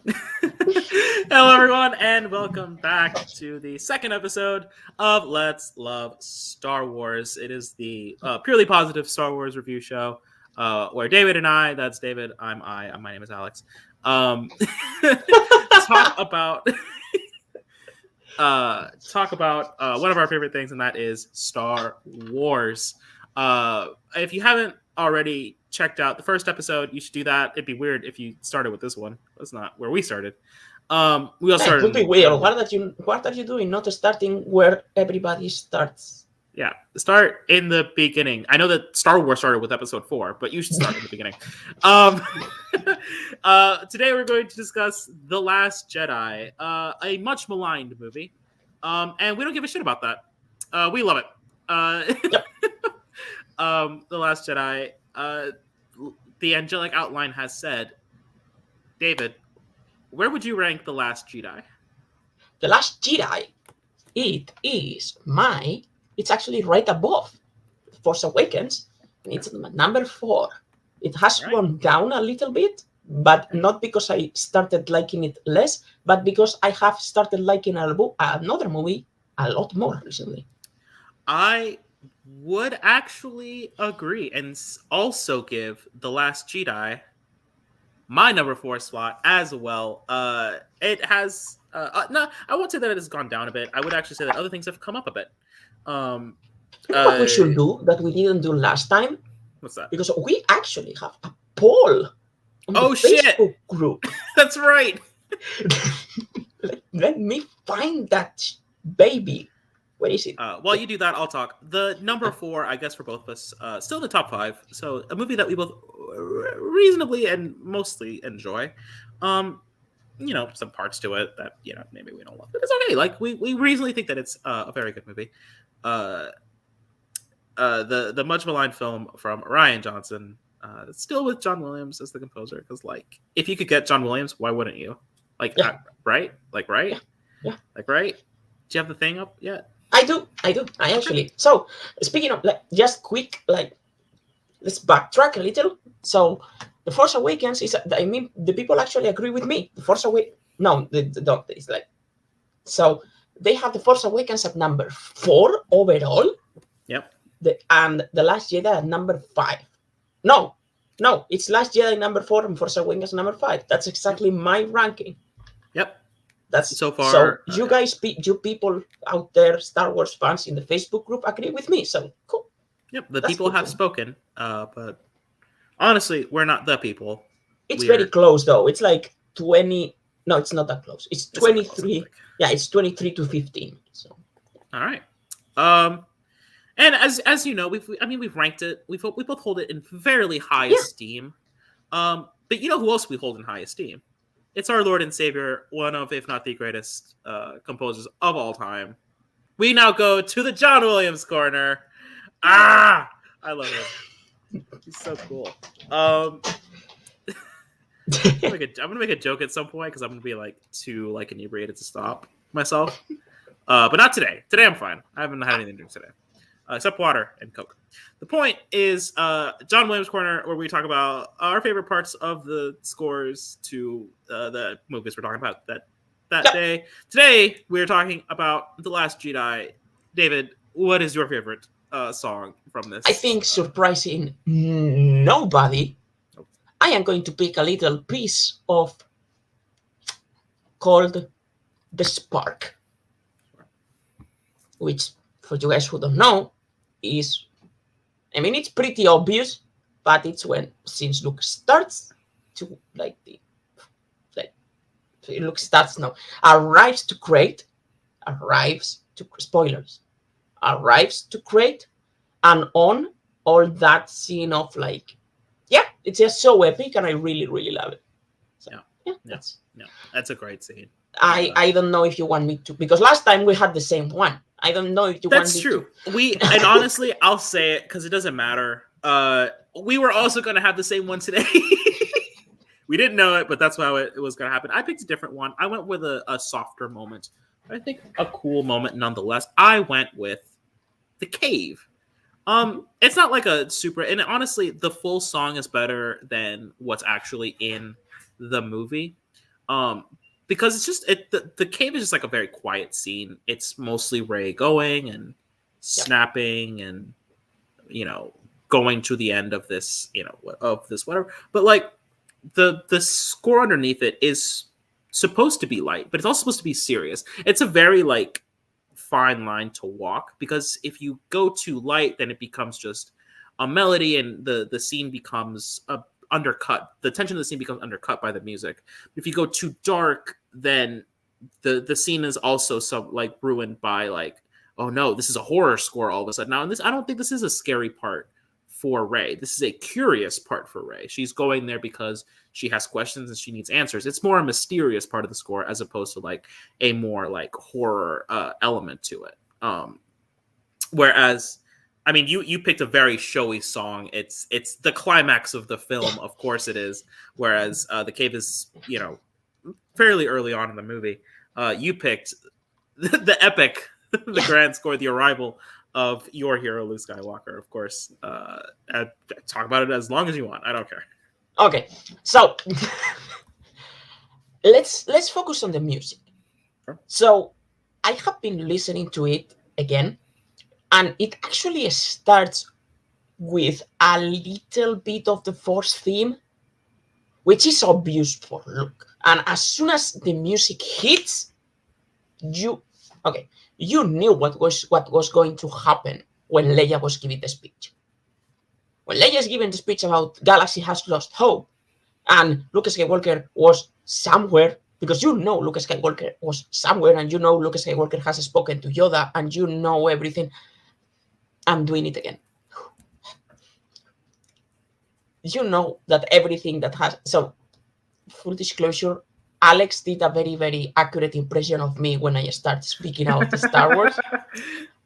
Hello, everyone, and welcome back to the second episode of Let's Love Star Wars. It is the purely positive Star Wars review show where David and that's David, my name is Alex, talk about one of our favorite things, and that is Star Wars. If you haven't already checked out the first episode, you should do that. It'd be weird if you started with this one. That's not where we started. We all It started. would be weird. What are you doing? Not starting where everybody starts. Yeah, start in the beginning. I know that Star Wars started with episode 4, but you should start in the beginning. Today we're going to discuss The Last Jedi, a much maligned movie, and we don't give a shit about that. We love it. Yep. The Last Jedi. The angelic outline has said, David, where would you rank The Last Jedi? The Last Jedi, it's actually right above Force Awakens, and it's number 4. It has gone down a little bit, but not because I started liking it less, but because I have started liking another movie a lot more recently. I would actually agree and also give The Last Jedi my number 4 slot as well. It has no, I won't say that it has gone down a bit. I would actually say that other things have come up a bit. You know what we should do that we didn't do last time? What's that? Because we actually have a poll on the Facebook group. That's right. Let me find that baby. Where is it? While you do that, I'll talk. The number 4, I guess, for both of us, still in the top 5. So a movie that we both reasonably and mostly enjoy. Some parts to it that maybe we don't love, but it's okay. Like we reasonably think that it's a very good movie. The much maligned film from Rian Johnson, still with John Williams as the composer. Because if you could get John Williams, why wouldn't you? Right? Right? Yeah. Right? Do you have the thing up yet? I do. I actually. So speaking of just quick, let's backtrack a little. So The Force Awakens is. I mean, the people actually agree with me. The Force Awakens. No, it's so they have The Force Awakens at number 4 overall. Yep. And The Last Jedi at number 5. No, it's Last Jedi number 4 and Force Awakens number 5. That's exactly my ranking. Yep. That's so far. So you guys, you people out there, Star Wars fans in the Facebook group, agree with me. So cool. Yep. The people have spoken, but honestly, we're not the people. It's very close though. It's 20. No, it's not that close. It's 23. Yeah, it's 23 to 15. So. All right. And as you know, we've ranked it. We both hold it in fairly high esteem. But you know who else we hold in high esteem? It's our Lord and Savior, one of, if not the greatest composers of all time. We now go to the John Williams corner. I love him. He's so cool. I'm gonna make a joke at some point because I'm gonna be too inebriated to stop myself. But not today. Today I'm fine. I haven't had anything to drink today. Except water and Coke. The point is John Williams Corner, where we talk about our favorite parts of the scores to the movies we're talking about that day. Today, we're talking about The Last Jedi. David, what is your favorite song from this? I think, surprising nobody, I am going to pick a little piece of called The Spark, which, for you guys who don't know, is, it's pretty obvious, but it's when since Luke starts to Luke starts now, arrives to create, arrives to create, and on all that scene of it's just so epic, and I really, really love it. So, that's a great scene. I don't know if you want me to, because last time we had the same one. I don't know if you want me to. That's true. And honestly, I'll say it because it doesn't matter. We were also going to have the same one today. We didn't know it, but that's how it was going to happen. I picked a different one. I went with a softer moment. I think a cool moment nonetheless. I went with the cave. It's not like a super, and honestly, the full song is better than what's actually in the movie. Because it's just the cave is just like a very quiet scene. It's mostly Rey going and Yep. snapping and going to the end of this whatever. But like the score underneath it is supposed to be light, but it's also supposed to be serious. It's a very like fine line to walk, because if you go too light, then it becomes just a melody, and the scene becomes undercut. The tension of the scene becomes undercut by the music. If you go too dark, then the scene is also ruined by like, oh no, this is a horror score all of a sudden. Now, I don't think this is a scary part for Rey. This is a curious part for Rey. She's going there because she has questions and she needs answers. It's more a mysterious part of the score as opposed to like a more like horror element to it. Whereas, I mean, you picked a very showy song. It's the climax of the film, of course it is. Whereas the cave is fairly early on in the movie. You picked the epic, the grand score, the arrival of your hero, Luke Skywalker, of course. Talk about it as long as you want. I don't care. Okay, so let's focus on the music. Sure. So I have been listening to it again, and it actually starts with a little bit of the Force theme, which is obvious for Luke. And as soon as the music hits, you knew what was going to happen when Leia was giving the speech. When Leia is giving the speech about Galaxy has lost hope, and Luke Skywalker was somewhere, because Luke Skywalker was somewhere, and Luke Skywalker has spoken to Yoda, and everything. I'm doing it again. That everything that has... So, full disclosure, Alex did a very, very accurate impression of me when I started speaking out the Star Wars.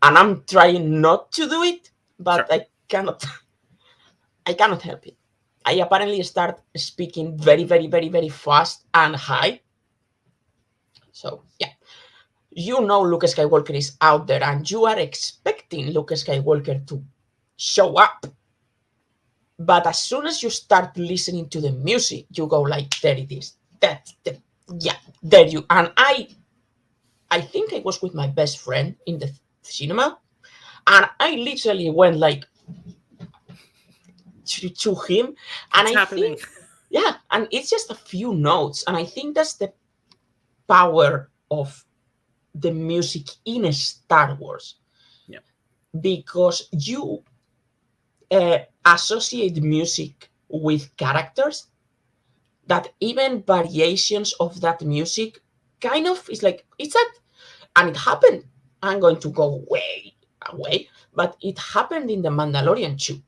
And I'm trying not to do it, but sure. I cannot help it. I apparently start speaking very, very, very, very fast and high. So, yeah. Luke Skywalker is out there, and you are expecting Luke Skywalker to show up. But as soon as you start listening to the music, you go like, there it is. There you. And I think I was with my best friend in the cinema, and I literally went like to him, and it's happening. And it's just a few notes, and I think that's the power of the music in Star Wars. Yeah. Because you associate music with characters, that even variations of that music kind of is like, it's that, and it happened. I'm going to go way away, but it happened in The Mandalorian too.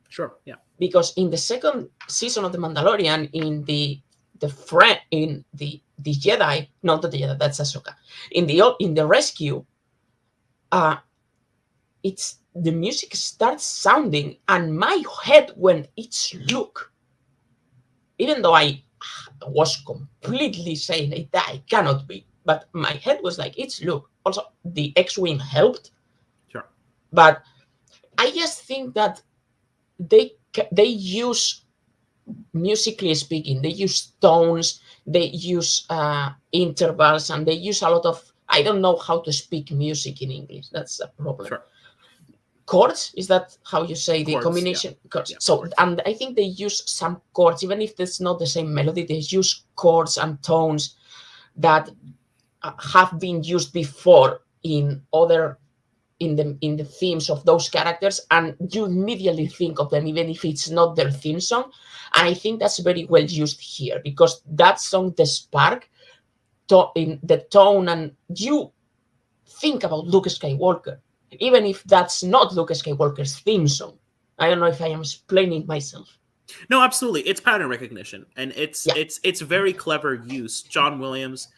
Sure, yeah. Because in the second season of The Mandalorian, in the Jedi, not the Jedi, that's Ahsoka. In the rescue, it's the music starts sounding, and my head when it's Luke, even though I was completely saying it, I cannot be, but my head was like, it's Luke. Also, the X-Wing helped. Sure. But I just think that they use, musically speaking, they use tones, they use intervals, and they use a lot of, I don't know how to speak music in English. That's a problem. Sure. Chords, is that how you say the chords, combination? Yeah. Chords. Yeah, so chords. And I think they use some chords, even if it's not the same melody, they use chords and tones that have been used before in the themes of those characters, and you immediately think of them even if it's not their theme song. And I think that's very well used here, because that song, The Spark, in the tone, and you think about Luke Skywalker, even if that's not Luke Skywalker's theme song. I don't know if I am explaining myself. No, absolutely. It's pattern recognition, and it's very clever use. John Williams,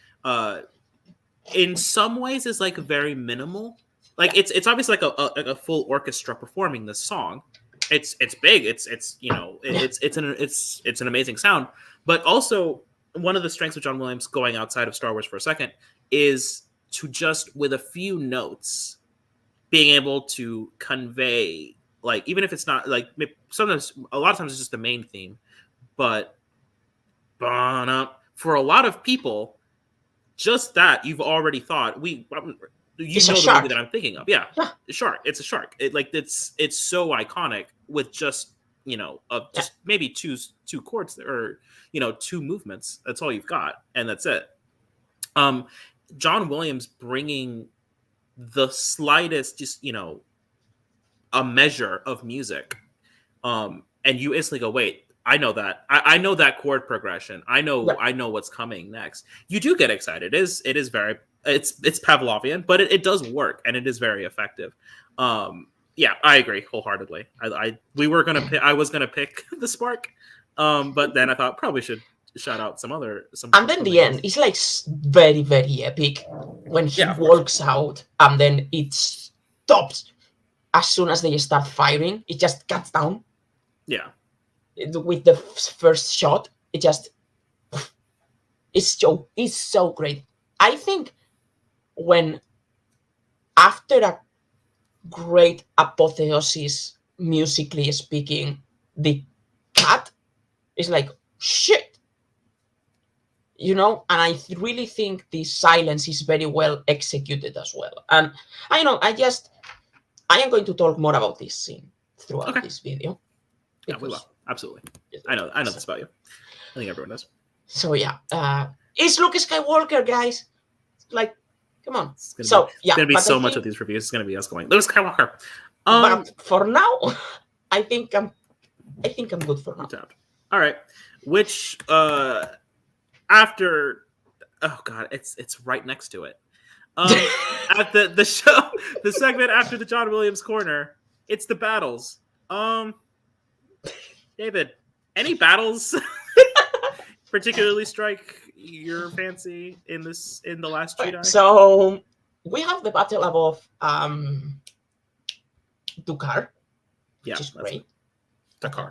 in some ways, is like very minimal. Like it's obviously like a full orchestra performing this song. It's big. It's an amazing sound. But also, one of the strengths of John Williams, going outside of Star Wars for a second, is to just, with a few notes, being able to convey, like, even if it's not like, sometimes, a lot of times it's just the main theme, but for a lot of people, just that you've already thought It's know a the shark. movie that I'm thinking of. Yeah, Yeah. shark. It's a shark. It's so iconic with just just maybe two chords or two movements. That's all you've got, and that's it. John Williams bringing the slightest, just a measure of music, and you instantly go, wait, I know that. I know that chord progression. I know what's coming next. You do get excited. It is very it's Pavlovian, but it does work and it is very effective. Yeah, I agree wholeheartedly. I was gonna pick the Spark, but then I thought probably should shout out some. And then the end is like very, very epic when he walks out and then it stops as soon as they start firing. It just cuts down. Yeah. With the first shot, it's so great. I think when after a great apotheosis, musically speaking, the cut is like shit, and I really think the silence is very well executed as well. And I am going to talk more about this scene throughout this video. Yeah, we will. Absolutely. I know this about you. I think everyone does. So yeah, it's Luke Skywalker, guys. Like, come on. It's gonna be so much of these reviews. It's gonna be us going, Luke Skywalker. But for now, I think I'm good for now. All right. Which after, oh god, it's right next to it. At the show, the segment after the John Williams corner, it's the battles. David, any battles particularly strike your fancy in the Last Jedi? So we have the battle above Dukar, which is great. Dukar,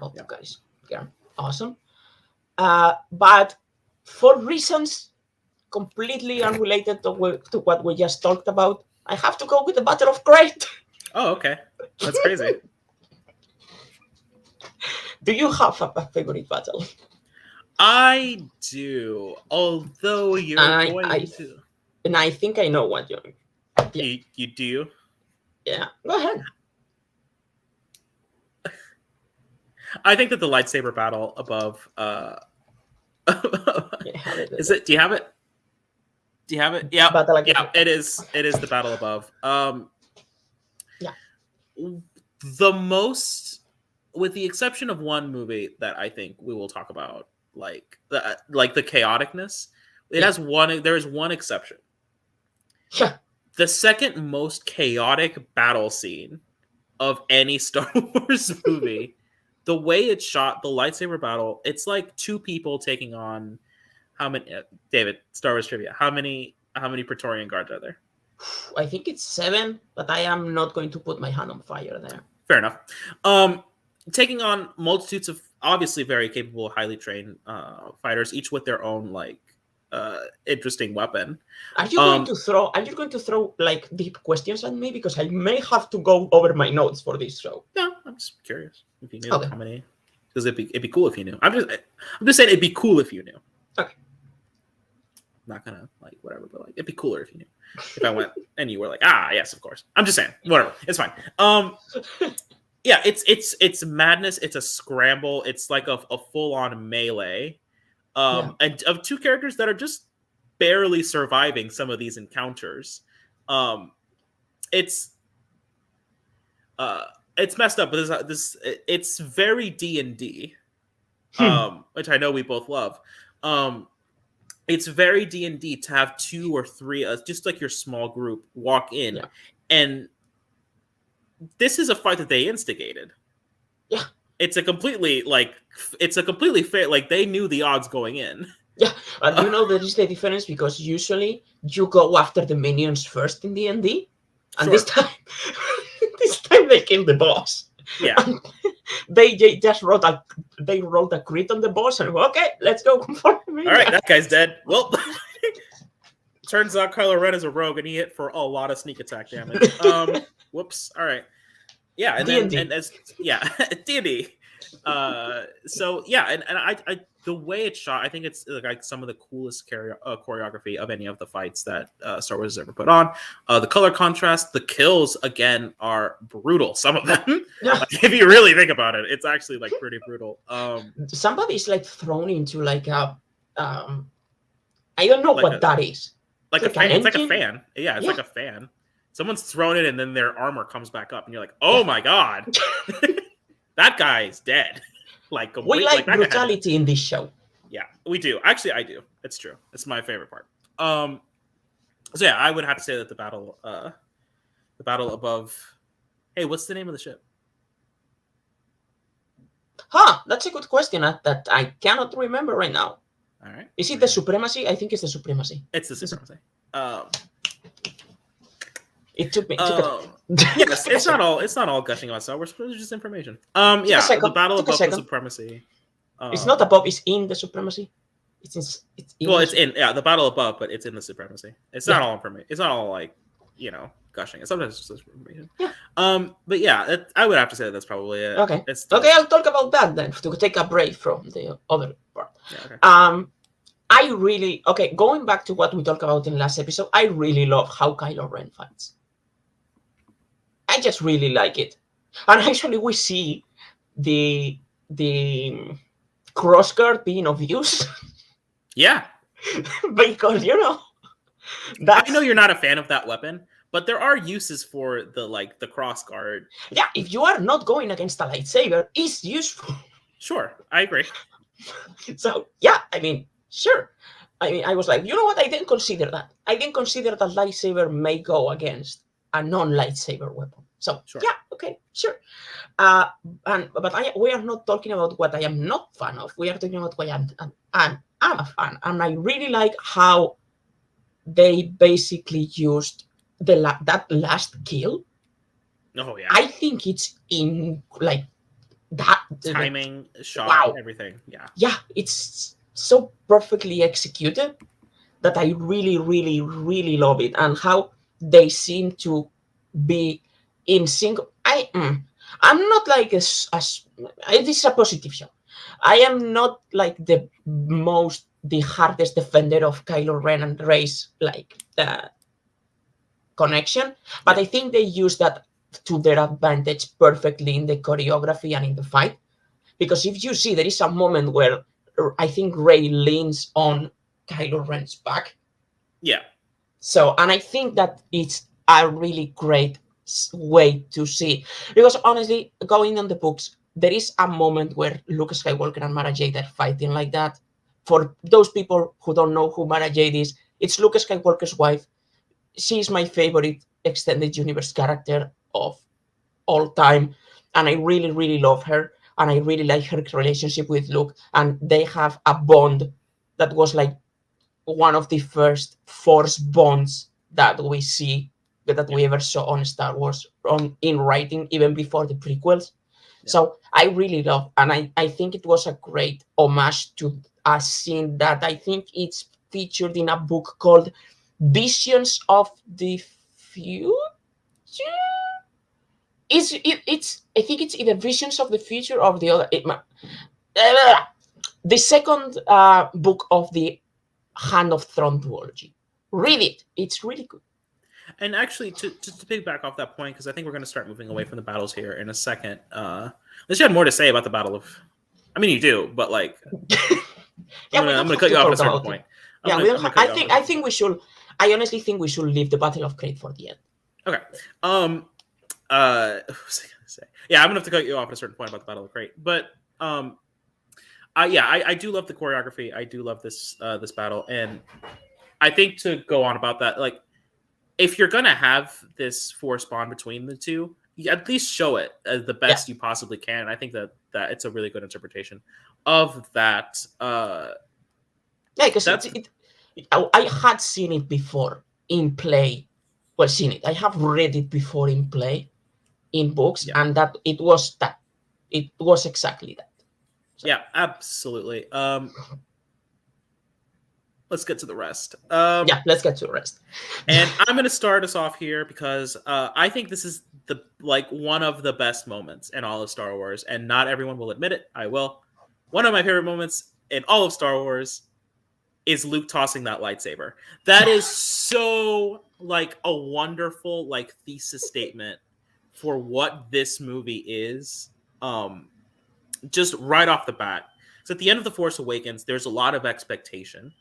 yeah, awesome. But for reasons completely unrelated to what we just talked about, I have to go with the Battle of Crate. Oh, okay, that's crazy. Do you have a favorite battle? I do, although you're going to. And I think I know what you're. Yeah. You do? Yeah, go ahead. I think that the lightsaber battle above. Is it? Do you have it? Do you have it? Yeah, it is. It is the battle above. Yeah. The most. With the exception of one movie that I think we will talk about, like the chaoticness, has one. There is one exception. Yeah. The second most chaotic battle scene of any Star Wars movie, the way it's shot, the lightsaber battle, it's like two people taking on how many? David, Star Wars trivia. How many Praetorian Guards are there? I think it's 7, but I am not going to put my hand on fire there. Fair enough. Taking on multitudes of obviously very capable, highly trained fighters, each with their own interesting weapon. Are you going to throw like deep questions at me, because I may have to go over my notes for this show? No, I'm just curious if you knew how many. Because it'd be cool if you knew. I'm just saying it'd be cool if you knew. Okay. Not gonna whatever, but it'd be cooler if you knew. If I went and you were like, yes, of course. I'm just saying, whatever, it's fine. Yeah, it's madness. It's a scramble. It's like a full-on melee, and of two characters that are just barely surviving some of these encounters. It's messed up, but it's very D&D, which I know we both love. It's very D&D to have 2 or 3, just like your small group, walk in and. This is a fight that they instigated. Yeah. It's a completely fair, they knew the odds going in. Yeah, and there is the difference, because usually you go after the minions first in D&D, and this time they killed the boss. Yeah. They just rolled a crit on the boss, and okay, let's go for the minion. All right, that guy's dead. Well, turns out Kylo Ren is a rogue, and he hit for a lot of sneak attack damage. Whoops. All right. Yeah, and D&D. then D&D. So yeah, and I the way it's shot, I think it's like some of the coolest choreography of any of the fights that Star Wars has ever put on. The color contrast, the kills again are brutal. Some of them, Yeah. like, if you really think about it, it's actually like pretty brutal. Somebody's like thrown into like a I don't know Like what that is. like It's a like fan. an It's like a engine? fan. Yeah, it's Yeah. like a fan. Someone's thrown it, and then their armor comes back up, and you're like, "Oh my god, that guy's dead!" Like We complete. like Like that guy had to- brutality in this show. Yeah, we do. Actually, I do. It's true. It's my favorite part. So yeah, I would have to say that the battle above. Hey, what's the name of the ship? Huh, that's a good question that I cannot remember right now. All right. Is it the Supremacy? I think it's the Supremacy. It's the Supremacy. It took me. Yes, it's not all gushing about Star Wars. It's just information. a Yeah, second. the battle Took a above the second. Supremacy. It's not above. It's in the Supremacy. It's in. Well, the it's in the battle above, but it's in the Supremacy. It's not all information. It's not all like gushing. Sometimes it's just information. Yeah. But yeah, I would have to say that's probably it. Okay. It's still, Okay, I'll talk about that then to take a break from the other part. Yeah, okay. I really going back to what we talked about in last episode. I really love how Kylo Ren fights. I just really like it, and actually we see the crossguard being of use. Yeah. Because I know you're not a fan of that weapon, but there are uses for the cross guard. Yeah, if you are not going against a lightsaber, it's useful. Sure, I agree. So yeah, I mean, sure. I mean, I was like, you know what? I didn't consider that. I didn't consider that lightsaber may go against a non-lightsaber weapon. So Sure. Yeah, okay, sure. We are not talking about what I am not fan of. We are talking about what I'm a fan, and I really like how they basically used that last kill. Oh yeah. I think it's in like that timing, shot, wow. Everything. Yeah. Yeah, it's so perfectly executed that I really, really, really love it, and how they seem to be in sync. I'm not like this is a positive show. I am not like the hardest defender of Kylo Ren and Rey's like the connection, but I think they use that to their advantage perfectly in the choreography and in the fight. Because if you see, there is a moment where I think Rey leans on Kylo Ren's back. Yeah. So, and I think that it's a really great way to see, because honestly, going on the books, there is a moment where Luke Skywalker and Mara Jade are fighting like that. For those people who don't know who Mara Jade is, it's Luke Skywalker's wife. She's my favorite extended universe character of all time, and I really, really love her, and I really like her relationship with Luke, and they have a bond that was like one of the first Force bonds that we see, that we ever saw on Star Wars in writing, even before the prequels. Yeah. So I really love, and I think it was a great homage to a scene that I think it's featured in a book called Visions of the Future. It's I think it's either Visions of the Future or the other. The second book of the Hand of Throne duology. Read it. It's really good. And actually, to piggyback off that point, because I think we're going to start moving away from the battles here in a second. Unless you had more to say about the Battle of... I mean, you do, but like... I'm going to cut you off at a certain point. I think we should... I honestly think we should leave the Battle of Crate for the end. Okay. What was I going to say? Yeah, I'm going to have to cut you off at a certain point about the Battle of Crate. But... I do love the choreography. I do love this battle, and I think to go on about that, like, if you're gonna have this force bond between the two, you at least show it as the best you possibly can. And I think that it's a really good interpretation of that. Because I had seen it before in play. Well, seen it. I have read it before in play, in books, and that it was that. It was exactly that. So. Yeah, absolutely. Let's get to the rest. Let's get to the rest. And I'm going to start us off here because I think this is one of the best moments in all of Star Wars, and not everyone will admit it. I will. One of my favorite moments in all of Star Wars is Luke tossing that lightsaber. That is so like a wonderful like thesis statement for what this movie is. Just right off the bat. So at the end of The Force Awakens, there's a lot of expectation.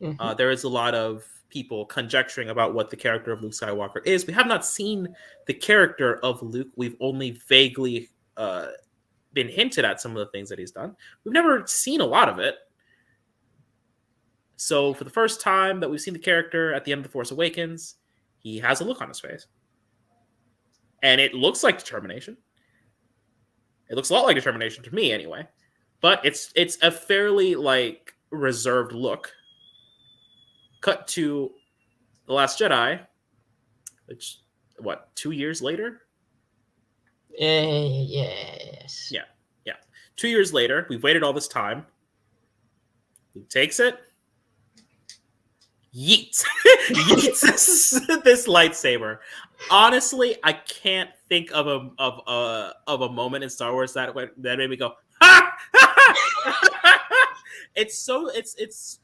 Mhm. There is a lot of people conjecturing about what the character of Luke Skywalker is. We have not seen the character of Luke. We've only vaguely been hinted at some of the things that he's done. We've never seen a lot of it. So for the first time that we've seen the character at the end of The Force Awakens, he has a look on his face. And it looks like determination. It looks a lot like determination to me anyway. But it's a fairly like reserved look. Cut to The Last Jedi, which, 2 years later? Yes. Yeah. 2 years later, we've waited all this time. He takes it, yeets, yeets this lightsaber. Honestly, I can't think of a moment in Star Wars that made me go, ha! It's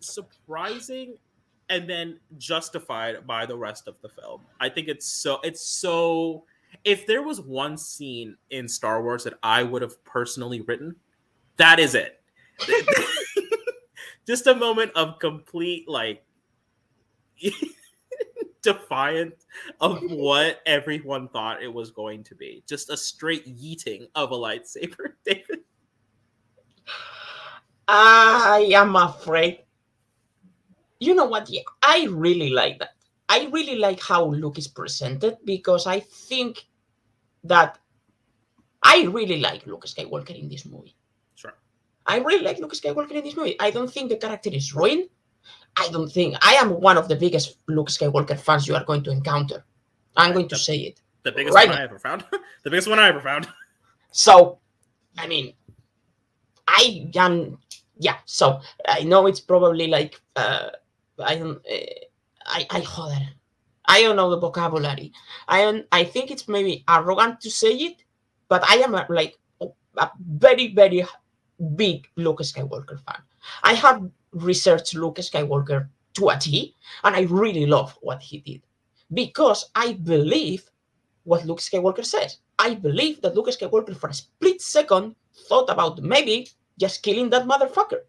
surprising and then justified by the rest of the film. I think it's so if there was one scene in Star Wars that I would have personally written, that is it. Just a moment of complete like defiant of what everyone thought it was going to be. Just a straight yeeting of a lightsaber, David. I am afraid. You know what? Yeah, I really like that. I really like how Luke is presented because I think that I really like Luke Skywalker in this movie. Sure. I really like Luke Skywalker in this movie. I don't think the character is ruined. I am one of the biggest Luke Skywalker fans you are going to encounter. I'm going to say it. The biggest right one now. I ever found. The biggest one I ever found. So, I mean, I am, yeah. So I know it's probably like, I don't know the vocabulary. I think it's maybe arrogant to say it, but I am a very, very big Luke Skywalker fan. I have researched Luke Skywalker to a T, and I really love what he did because I believe what Luke Skywalker says. I believe that Luke Skywalker, for a split second, thought about maybe just killing that motherfucker.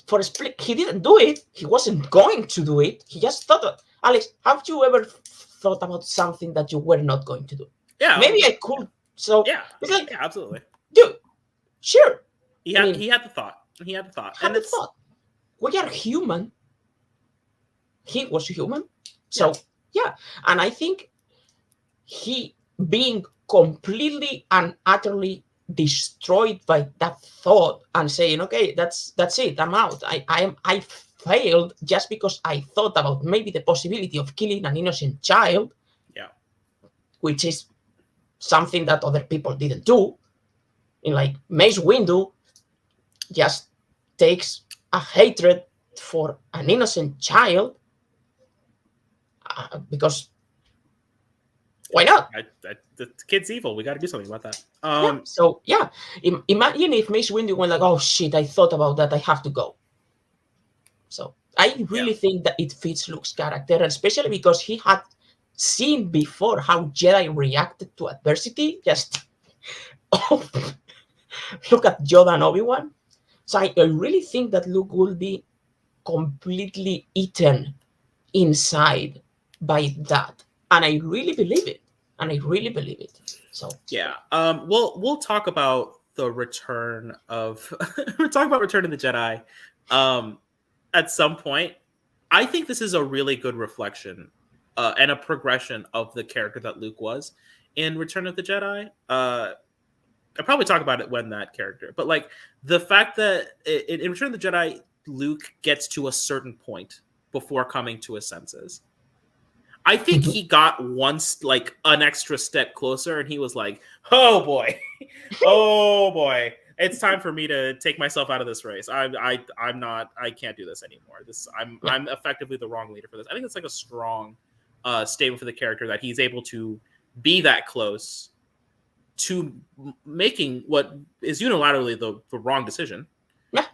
For a split, he didn't do it. He wasn't going to do it. He just thought, Alex, have you ever thought about something that you were not going to do? Yeah. Maybe I could. So yeah, it's like, yeah, absolutely. Dude, sure. He had the thought. He had the thought. We are human. He was human. So yeah. And I think he being completely and utterly destroyed by that thought and saying, okay, that's it, I'm out. I failed just because I thought about maybe the possibility of killing an innocent child. Yeah. Which is something that other people didn't do. In like Mace Windu just takes a hatred for an innocent child because why not? The kid's evil. We got to do something about that. So yeah, imagine if Mace Windu went like, "Oh shit, I thought about that. I have to go." So I really think that it fits Luke's character, especially because he had seen before how Jedi reacted to adversity. Just look at Yoda and Obi-Wan. So I really think that Luke will be completely eaten inside by that, and I really believe it. So yeah, we'll talk about the return of we're talking about Return of the Jedi at some point. I think this is a really good reflection and a progression of the character that Luke was in Return of the Jedi. I'll probably talk about it when that character, but like the fact that in Return of the Jedi, Luke gets to a certain point before coming to his senses. I think he got like an extra step closer, and he was like, "Oh boy, oh boy, it's time for me to take myself out of this race. I can't do this anymore. I'm effectively the wrong leader for this." I think it's like a strong statement for the character that he's able to be that close to making what is unilaterally the wrong decision. Yeah.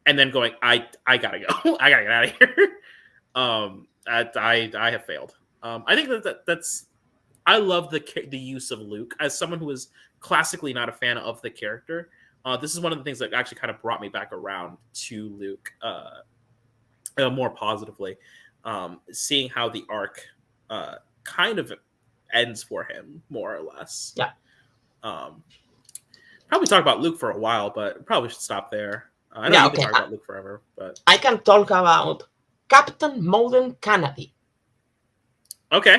And then going, I gotta go. I gotta get out of here. I have failed. I think that's. I love the use of Luke as someone who is classically not a fan of the character. This is one of the things that actually kind of brought me back around to Luke more positively. Seeing how the arc kind of ends for him, more or less. Yeah. Probably talk about Luke for a while, but probably should stop there. I know you can talk about Luke forever, but I can talk about Captain Moden Kennedy. Okay.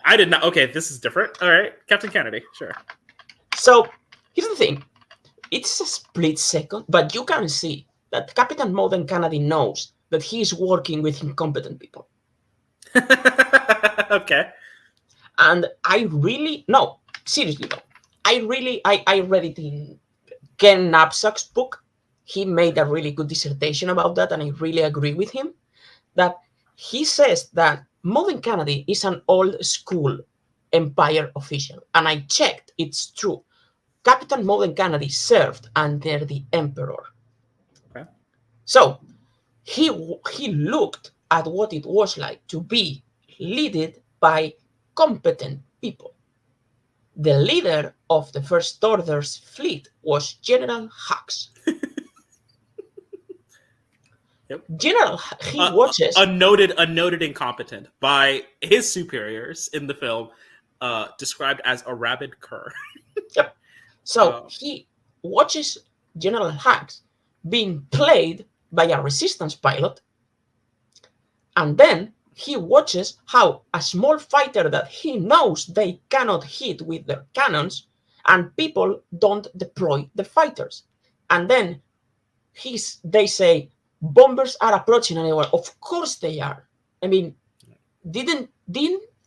I did not. Okay, this is different. All right, Captain Kennedy, sure. So here's the thing: it's a split second, but you can see that Captain Moden Kennedy knows that he is working with incompetent people. Okay. And I really no, seriously though, I read it in Ken Knapsack's book. He made a really good dissertation about that, and I really agree with him. That he says that Moden Kennedy is an old school Empire official, and I checked; it's true. Captain Moden Kennedy served under the Emperor. Okay. So he looked at what it was like to be led by competent people. The leader of the First Order's fleet was General Hux. Yep. General, he watches a noted incompetent by his superiors in the film, described as a rabid cur. Yep. So he watches General Hux being played by a resistance pilot, and then he watches how a small fighter that he knows they cannot hit with their cannons, and people don't deploy the fighters. And then they say, bombers are approaching, and they were, of course they are. I mean, didn't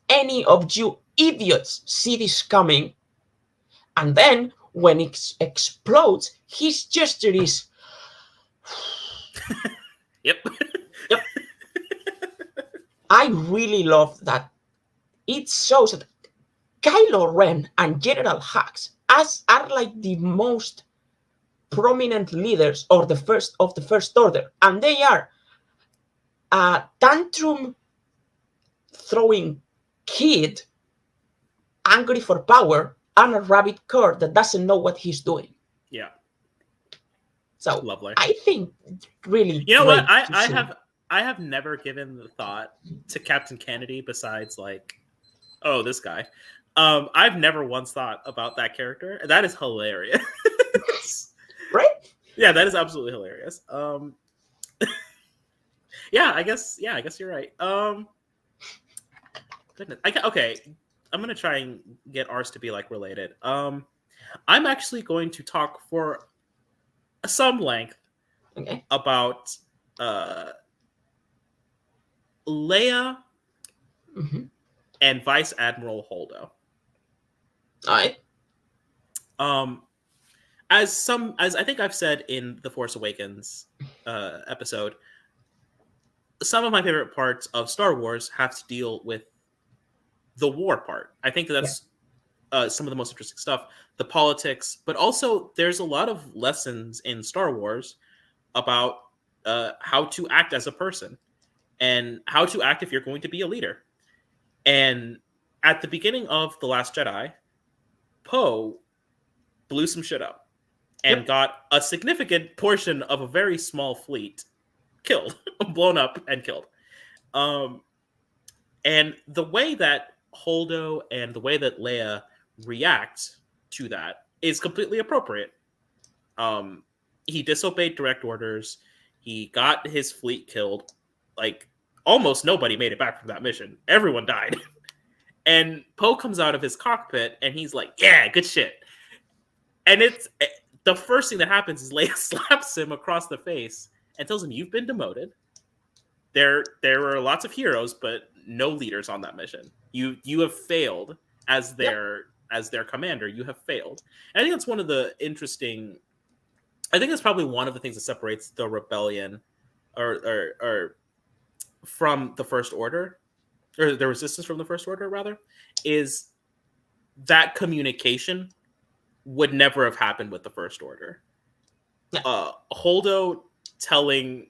any of you idiots see this coming? And then when it explodes, his gesture is Yep. Yep. I really love that. It shows that Kylo Ren and General Hux are like the most prominent leaders of the First Order, and they are a tantrum throwing kid, angry for power, and a rabbit cur that doesn't know what he's doing. Yeah. So lovely. I think really. You know what? I have never given the thought to Captain Kennedy besides like, oh, this guy. I've never once thought about that character. That is hilarious. Right? Yeah, that is absolutely hilarious. Yeah, I guess you're right. Goodness. Okay, I'm gonna try and get ours to be like related. I'm actually going to talk for some length about Leia and Vice Admiral Holdo. All right. As I think I've said in the Force Awakens episode, some of my favorite parts of Star Wars have to deal with the war part. I think that's some of the most interesting stuff, the politics, but also there's a lot of lessons in Star Wars about how to act as a person and how to act if you're going to be a leader. And at the beginning of The Last Jedi, Poe blew some shit up and got a significant portion of a very small fleet killed, blown up and killed. And the way that Holdo and the way that Leia react to that is completely appropriate. He disobeyed direct orders. He got his fleet killed. Like, almost nobody made it back from that mission. Everyone died. And Poe comes out of his cockpit and he's like, yeah, good shit. And it's the first thing that happens is Leia slaps him across the face and tells him, you've been demoted. There were lots of heroes, but no leaders on that mission. You have failed as their commander. You have failed. And I think that's one of the interesting. I think that's probably one of the things that separates the rebellion, or from the First Order, or the resistance from the First Order rather, is that communication would never have happened with the First Order. Holdo telling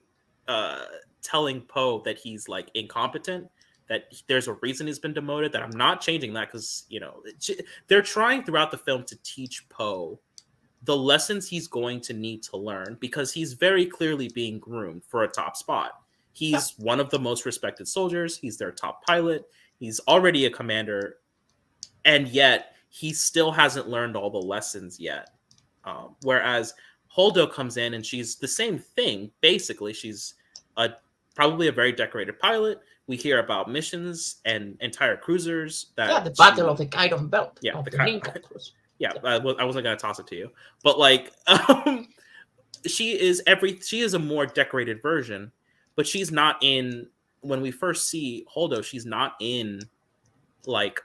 telling Poe that he's like incompetent, that there's a reason he's been demoted, that I'm not changing that because, you know, they're trying throughout the film to teach Poe the lessons he's going to need to learn, because he's very clearly being groomed for a top spot. He's one of the most respected soldiers. He's their top pilot. He's already a commander. And yet he still hasn't learned all the lessons yet. Whereas Holdo comes in and she's the same thing. Basically, she's probably a very decorated pilot. We hear about missions and entire cruisers. The Battle of the Chiron Belt. Yeah, of the Chiron. Cruise. Yeah, I wasn't gonna toss it to you, but like, she is a more decorated version, but she's not in. When we first see Holdo, she's not in like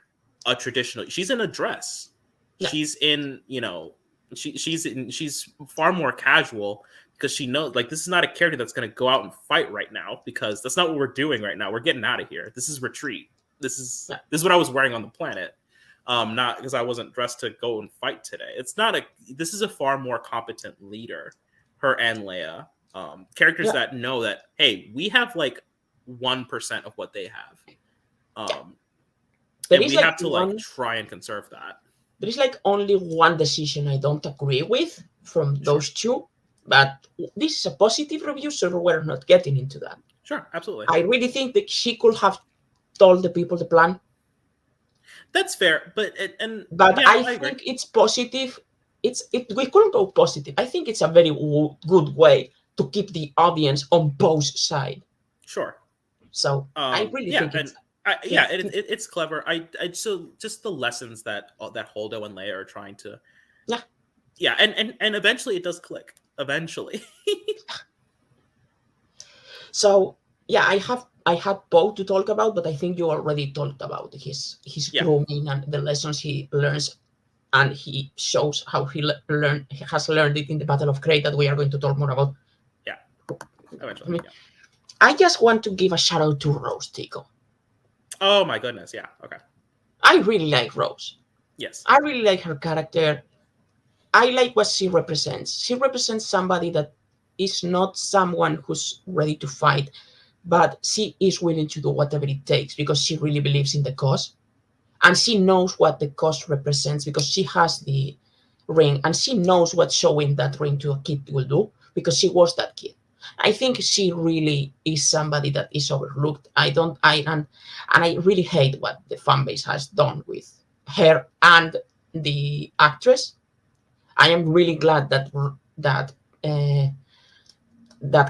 a traditional. She's in a dress. Yeah. She's in, you know, she's far more casual, because she knows, like, this is not a character that's going to go out and fight right now, because that's not what we're doing right now. We're getting out of here. This is retreat. This is what I was wearing on the planet. Not because I wasn't dressed to go and fight today. This is a far more competent leader, her and Leia. Characters that know that, hey, we have like 1% of what they have. And we have to try and conserve that. There is like only one decision I don't agree with from those two, but this is a positive review, so we're not getting into that. Sure, absolutely. I really think that she could have told the people the plan. That's fair, but I think it's positive. We couldn't go positive. I think it's a very good way to keep the audience on both sides. Sure. So I really think it's clever. So just the lessons that Holdo and Leia are trying to. Yeah, and eventually it does click. Eventually. So yeah, I had Poe to talk about, but I think you already talked about his grooming and the lessons he learns, and he shows how he has learned it in the Battle of Crate, that we are going to talk more about. Yeah, eventually. Yeah. I just want to give a shout out to Rose Tico. Oh my goodness, yeah, okay. I really like Rose. Yes. I really like her character. I like what she represents. She represents somebody that is not someone who's ready to fight, but she is willing to do whatever it takes because she really believes in the cause. And she knows what the cause represents because she has the ring, and she knows what showing that ring to a kid will do because she was that kid. I think she really is somebody that is overlooked. I really hate what the fan base has done with her and the actress. I am really glad that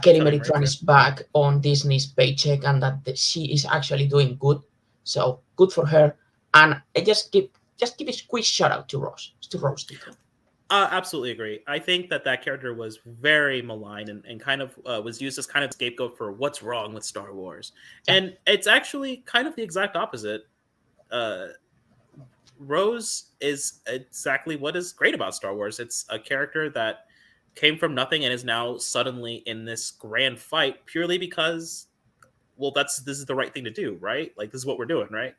Kelly Marie is back on Disney's paycheck, and that she is actually doing good. So good for her. And I just give a quick shout out to Rose. Absolutely agree. I think that character was very maligned and kind of was used as kind of scapegoat for what's wrong with Star Wars. Yeah. And it's actually kind of the exact opposite. Rose is exactly what is great about Star Wars. It's a character that came from nothing and is now suddenly in this grand fight purely because, well, this is the right thing to do, right? Like, this is what we're doing, right?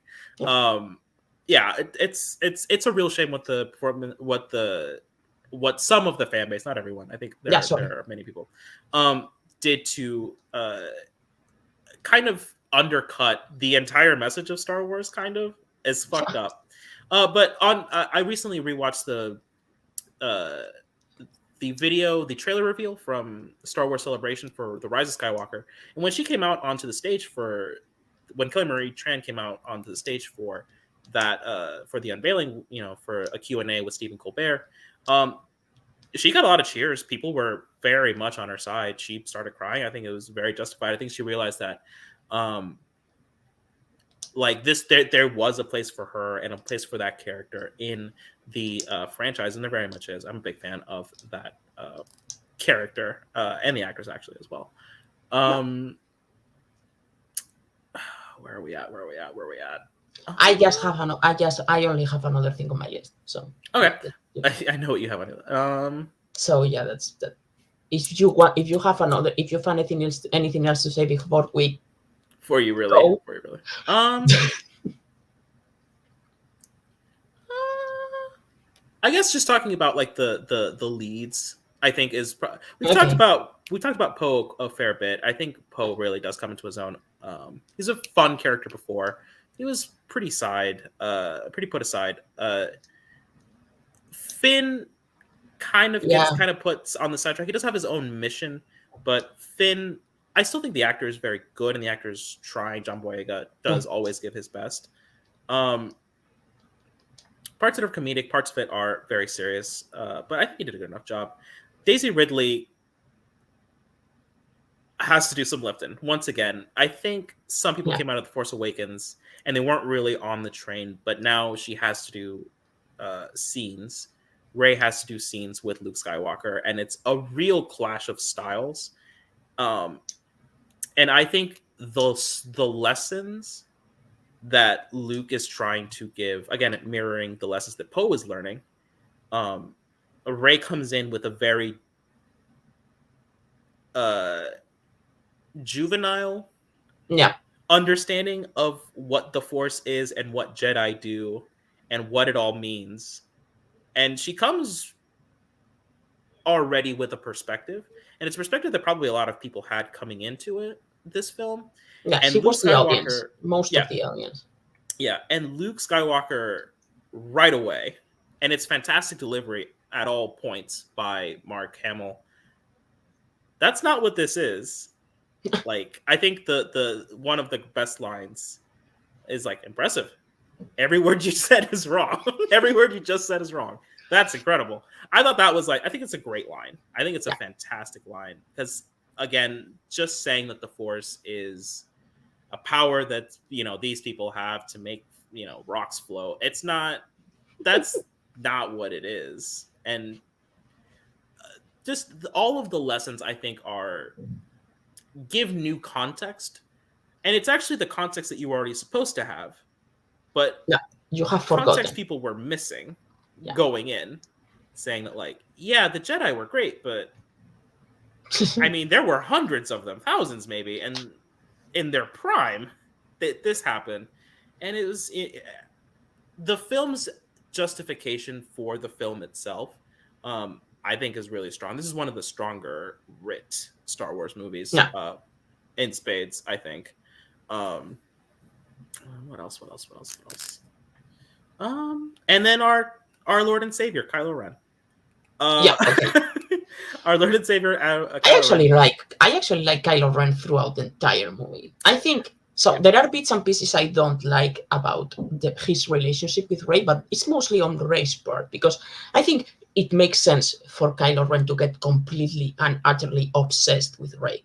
Yeah. It's a real shame what some of the fan base, not everyone, I think there are many people, did to kind of undercut the entire message of Star Wars. Kind of is fucked up. But I recently rewatched the trailer reveal from Star Wars Celebration for The Rise of Skywalker, and when she came out onto the stage when Kelly Marie Tran came out onto the stage for that for the unveiling, for a Q&A with Stephen Colbert, she got a lot of cheers. People were very much on her side. She started crying. I think it was very justified. I think she realized that there was a place for her and a place for that character in the franchise, and there very much is. I'm a big fan of that character and the actress actually as well. Where are we at? I only have another thing on my list. So okay, I know what you have on it. So yeah, that's that. If you find anything else to say before we For you, really? So, For you, really? I guess just talking about like the leads, I think is okay. we talked about Poe a fair bit. I think Poe really does come into his own. He's a fun character before. He was pretty put aside. Finn kind of gets Yeah. kind of put on the sidetrack. He does have his own mission, but Finn, I still think the actor is very good, and the actor's trying. John Boyega Yeah. does always give his best. Um, Parts of it are comedic, parts of it are very serious, but I think he did a good enough job. Daisy Ridley has to do some lifting. Once again, I think some people Yeah. came out of The Force Awakens and they weren't really on the train, but now she has to do scenes. Rey has to do scenes with Luke Skywalker, and it's a real clash of styles. Um, and I think the lessons that Luke is trying to give, again, mirroring the lessons that Poe is learning. Rey comes in with a very uh, juvenile Yeah. understanding of what the Force is and what Jedi do and what it all means. And she comes already with a perspective, and it's a perspective that probably a lot of people had coming into this film. Yeah. And She Luke was the audience. Skywalker, Most yeah, of the audience. yeah, and Luke Skywalker right away, and it's fantastic delivery at all points by Mark Hamill. That's not what this is. Like, I think the one of the best lines is like, impressive. Every word you said is wrong. Every word you just said is wrong. That's incredible. I thought that was like, I think it's a great line. I think it's a Yeah. fantastic line because, again, just saying that the Force is a power that, these people have to make, rocks flow. It's not, that's not what it is. And just all of the lessons, I think, give new context. And it's actually the context that you were already supposed to have, but Yeah. You have context forgotten. people were missing Yeah. going in, saying that, like, yeah, the Jedi were great, but I mean, there were hundreds of them, thousands maybe, and in their prime, this happened. And the film's justification for the film itself, I think, is really strong. This is one of the stronger writ Star Wars movies, Yeah. in spades, I think. What else? What else? What else? What else? And then our Lord and Savior, Kylo Ren. Yeah. Okay. Our Lord and Savior, I Kylo actually Ren. like Kylo Ren throughout the entire movie. I think so. Yeah. There are bits and pieces I don't like about his relationship with Rey, but it's mostly on Rey's part because I think it makes sense for Kylo Ren to get completely and utterly obsessed with Rey.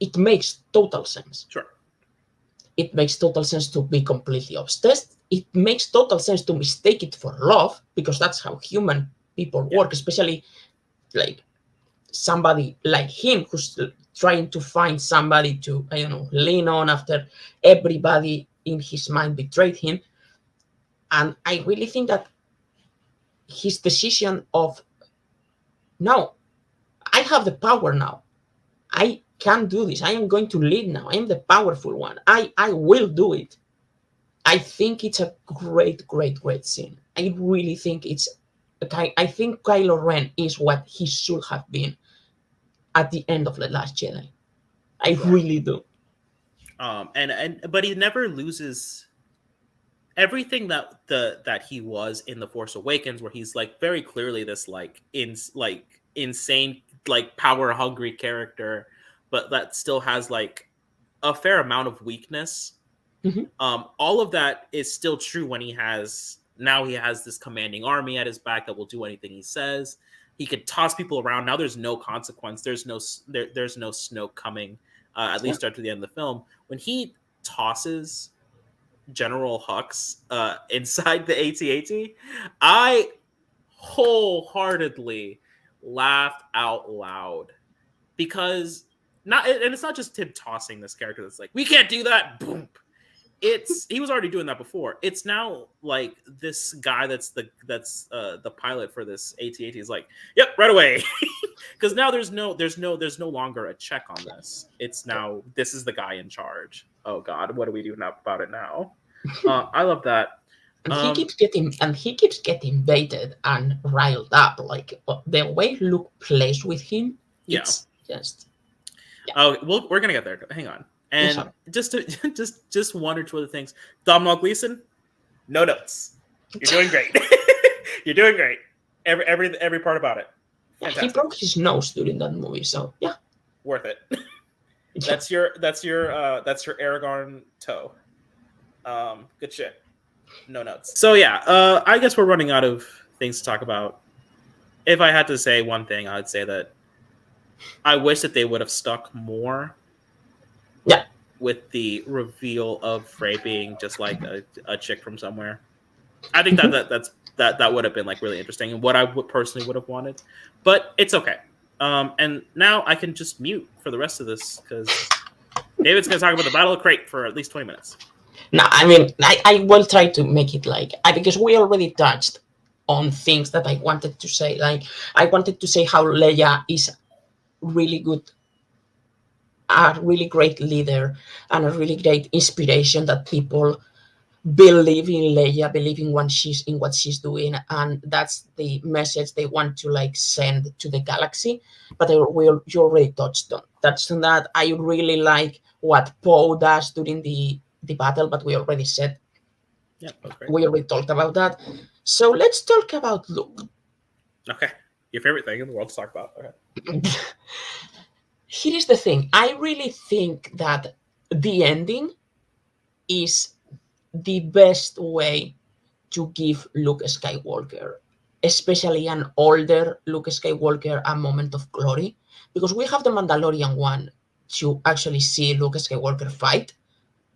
It makes total sense. Sure. It makes total sense to be completely obsessed. It makes total sense to mistake it for love because that's how human people work, especially like somebody like him who's trying to find somebody to, I don't know, lean on after everybody in his mind betrayed him. And I really think that his decision of, no, I have the power now. I can do this. I am going to lead now. I am the powerful one. I will do it. I think it's a great, great, great scene. I really think I think Kylo Ren is what he should have been at the end of The Last Jedi. I Sure. really do. But he never loses everything that he was in The Force Awakens, where he's like very clearly this insane, like power hungry character, but that still has like a fair amount of weakness. Mhm. All of that is still true when he has this commanding army at his back that will do anything he says. He could toss people around. Now there's no consequence. There's no Snoke coming. At least after the end of the film, when he tosses General Hux inside the AT-AT, I wholeheartedly laughed out loud because it's not just him tossing this character that's like, we can't do that. Boom. he was already doing that before. It's now like this guy that's the pilot for this AT-AT is like, yep, right away, because now there's no longer a check on this. It's now this is the guy in charge. Oh God, what do we do now about it now? I love that. And he keeps getting baited and riled up. Like the way Luke plays with him, it's just. Yeah. Oh, well, we're gonna get there. Hang on. And just to just one or two other things. Domhnall Gleeson, no notes. You're doing great. You're doing great. Every part about it. Fantastic. He broke his nose during that movie, so yeah, worth it. That's your Aragorn toe. Good shit. No notes. So yeah, I guess we're running out of things to talk about. If I had to say one thing, I'd say that I wish that they would have stuck more. Yeah. With the reveal of Frey being just like a chick from somewhere. I think that would have been like really interesting and what I personally would have wanted. But it's okay. And now I can just mute for the rest of this because David's going to talk about the Battle of Crate for at least 20 minutes. No, I mean, I will try to make it like, because we already touched on things that I wanted to say. Like, I wanted to say how Leia is really good, a really great leader, and a really great inspiration that people believe in Leia, believe in what she's doing, and that's the message they want to like send to the galaxy. But you already touched on that. I really like what Poe does during the battle, but we already said, we already talked about that. So let's talk about Luke. Okay, your favorite thing in the world to talk about. Okay. Here is the thing. I really think that the ending is the best way to give Luke Skywalker, especially an older Luke Skywalker, a moment of glory, because we have the Mandalorian one to actually see Luke Skywalker fight.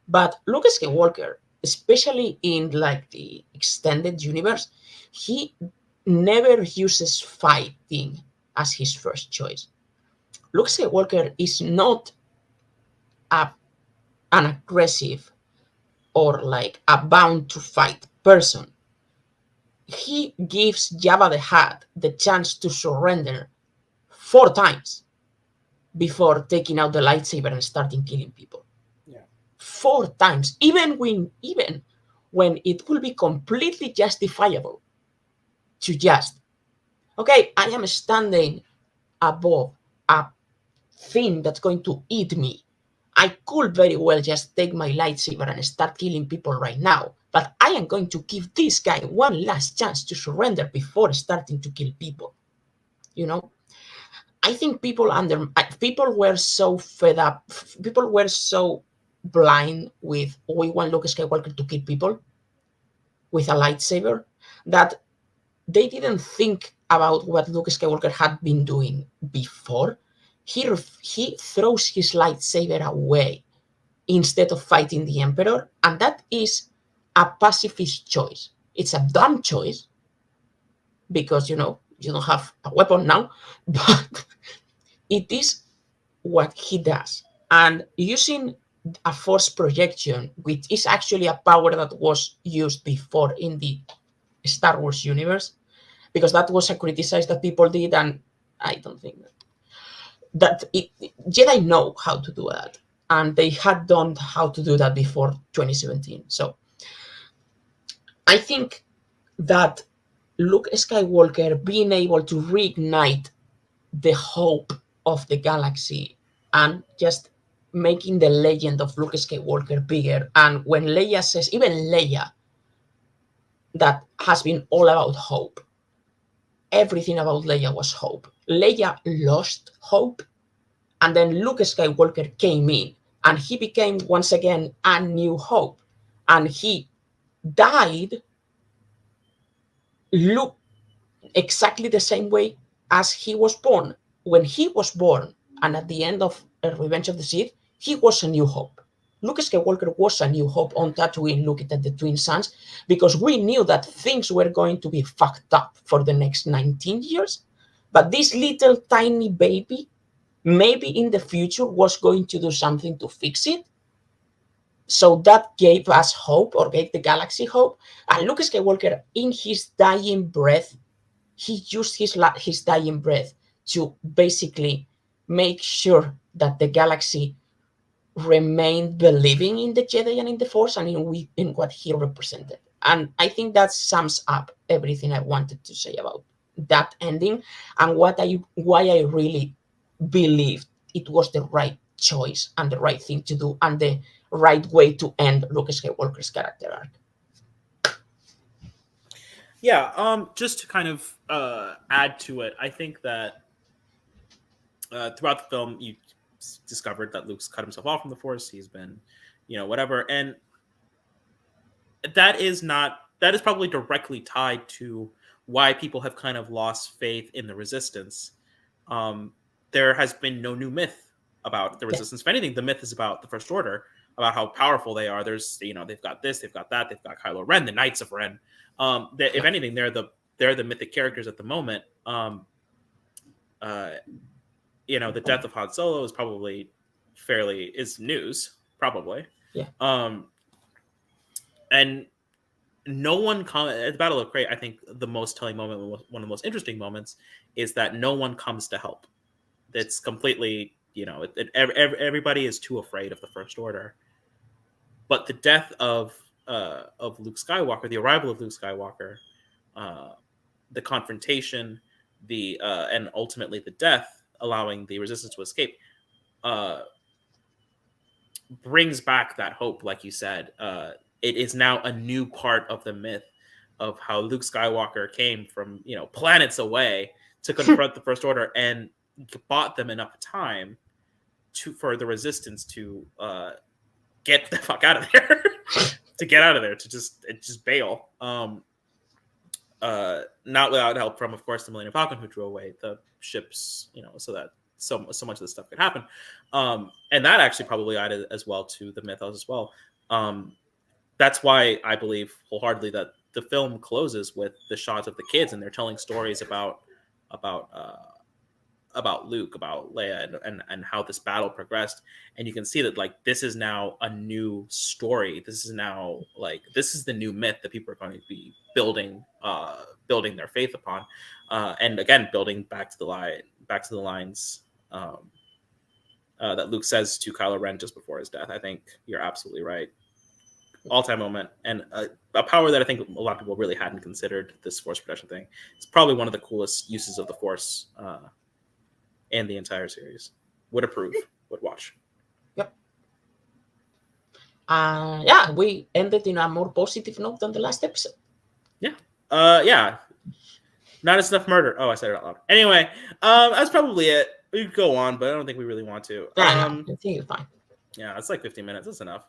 But Luke Skywalker, especially in like the extended universe, he never uses fighting as his first choice. Luke Skywalker is not an aggressive or like a bound to fight person. He gives Jabba the Hutt the chance to surrender 4 times before taking out the lightsaber and starting killing people. 4 times, even when it will be completely justifiable to just, okay, I am standing above a thing that's going to eat me. I could very well just take my lightsaber and start killing people right now, but I am going to give this guy one last chance to surrender before starting to kill people. You know, I think people were so fed up, people were so blind with, we want Luke Skywalker to kill people with a lightsaber, that they didn't think about what Luke Skywalker had been doing before. He throws his lightsaber away instead of fighting the Emperor, and that is a pacifist choice. It's a dumb choice because, you know, you don't have a weapon now, but it is what he does. And using a force projection, which is actually a power that was used before in the Star Wars universe, because that was a criticize that people did, and I don't think that Jedi know how to do that, and they had done how to do that before 2017. So I think that Luke Skywalker being able to reignite the hope of the galaxy and just making the legend of Luke Skywalker bigger. And when Leia says, even Leia, that has been all about hope. Everything about Leia was hope. Leia lost hope, and then Luke Skywalker came in, and he became once again a new hope. And he died exactly the same way as he was born. When he was born, and at the end of Revenge of the Sith, he was a new hope. Luke Skywalker was a new hope on Tatooine looking at the Twin Suns, because we knew that things were going to be fucked up for the next 19 years. But this little tiny baby, maybe in the future, was going to do something to fix it. So that gave us hope, or gave the galaxy hope. And Luke Skywalker, in his dying breath, he used his dying breath to basically make sure that the galaxy remained believing in the Jedi and in the Force, and in what he represented. And I think that sums up everything I wanted to say about that ending, and why I really believed it was the right choice and the right thing to do and the right way to end Luke Skywalker's character arc. Yeah, just to kind of add to it, I think that throughout the film, you discovered that Luke's cut himself off from the Force. He's been, whatever, and that is probably directly tied to why people have kind of lost faith in the Resistance. There has been no new myth about the Resistance. If anything, the myth is about the First Order, about how powerful they are. There's, they've got this, they've got that, they've got Kylo Ren, the Knights of Ren. If anything, they're the mythic characters at the moment. The death of Han Solo is probably is news, probably. Yeah. And no one at the Battle of Crate, I think the most telling moment, one of the most interesting moments, is that no one comes to help. It's completely, everybody is too afraid of the First Order. But the death of Luke Skywalker, the arrival of Luke Skywalker, the confrontation, and ultimately the death, allowing the Resistance to escape, brings back that hope. Like you said, it is now a new part of the myth of how Luke Skywalker came from planets away to confront the First Order and bought them enough time for the Resistance to get the fuck out of there, to just bail. Not without help from, of course, the Millennium Falcon, who drew away the ships, so that so much of this stuff could happen. And that actually probably added as well to the mythos as well. That's why I believe wholeheartedly that the film closes with the shots of the kids, and they're telling stories about Luke, about Leia, and how this battle progressed. And you can see that this is now a new story. This is now this is the new myth that people are going to be building their faith upon. And again, building back to the lines that Luke says to Kylo Ren just before his death. I think you're absolutely right. All-time moment, and a power that I think a lot of people really hadn't considered, this Force protection thing. It's probably one of the coolest uses of the Force in the entire series. Would approve, would watch. Yep. Yeah, we ended in a more positive note than the last episode. Yeah. Yeah. Not enough murder. Oh, I said it out loud. Anyway, that's probably it. We could go on, but I don't think we really want to. I think you're fine. Yeah, it's 15 minutes. That's enough.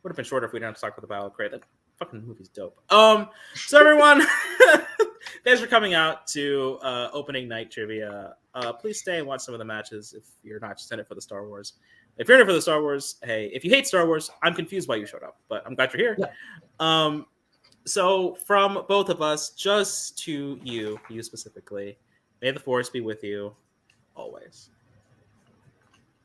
Would have been shorter if we didn't have to talk about the Battle of Crate. That fucking movie's dope. So everyone, thanks for coming out to opening night trivia. Please stay and watch some of the matches if you're not just in it for the Star Wars. If you're in it for the Star Wars, hey, if you hate Star Wars, I'm confused why you showed up, but I'm glad you're here. Yeah. So from both of us, just to you specifically, may the Force be with you always.